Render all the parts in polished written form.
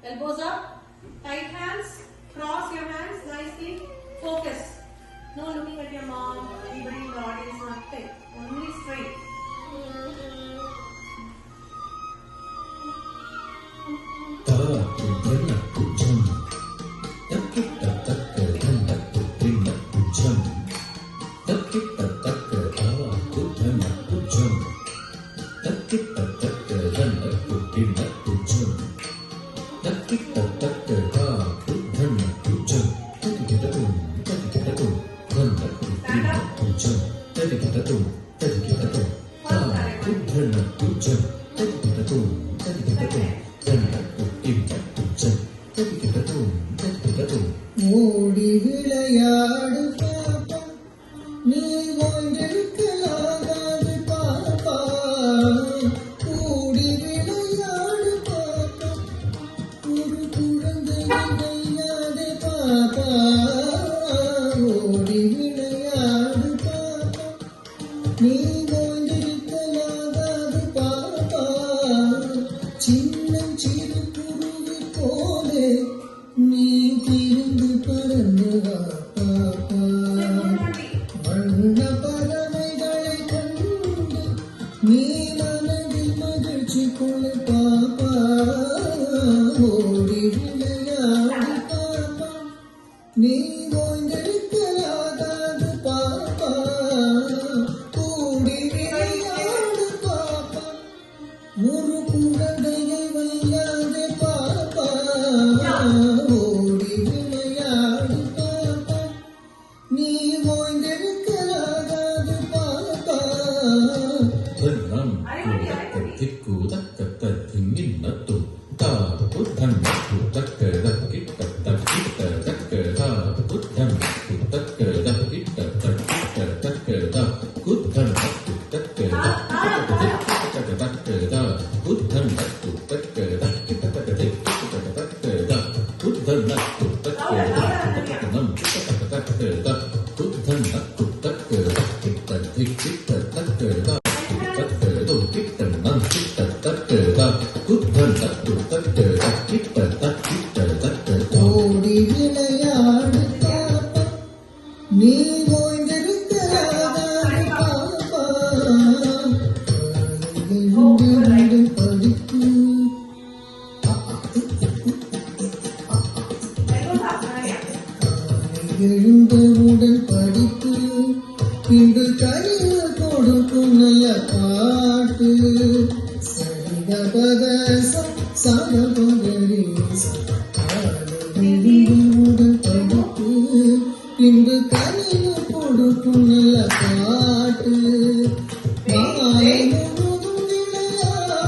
Elbows up. Tight hands. Cross your hands nicely. Focus. No looking at your mom, anybody in the audience, nothing. Only straight. ஓடி விளையாடு பாப்பா, நீ ஓய்ந்திருக்கலாகாது பாப்பா. ஓடி விளையாடு பாப்பா, ஒரு குழந்தை விளையாடு பாப்பா. ஓடி விளையாடு பாப்பா, நீ ஓய்ந்திருக்கலாகாது பாப்பா. சின்னஞ்சிறு குருவி போலே நீ திருந்து பறந்து வா பாப்பா. வண்ண பறவைகளை கண்டு நீ மனதில் மகிழ்ச்சி கொள்ளு பாப்பா. ஓடி விளையாடு பாப்பா, நீ ஓய்ந்திருக்கலாகாது பாப்பா. ஓடி விளையாடு பாப்பா, ஒரு குழந்தையை வையாதே பாப்பா. ஓடி விளையாடு பாப்பா, நீ ஓய்ந்திருக்கலாகாது பாப்பா. ஓடி விளையாடு பாப்பா, நீ ஓய்ந்திருக்கலாகாது பாப்பா. எழுந்து படிப்பு, எழுந்தவுடன் படிப்பு, பின்பு கையில் கொடுக்கும் நல்ல பாட்டு. சரிகபதசம் சாரபகரீசம். எழுந்தவுடன் படிப்பு, பின்பு கையில் கொடுக்கும் நல்ல பாட்டு. மாலை முழுதும் விளையாட்டு.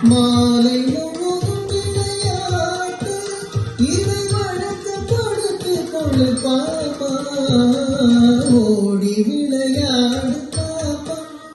மாலை முழுதும் விளையாட்டு, இதை வழக்கப்படுத்திக் கொள்ளு பாப்பா. ஓடி விளையாடு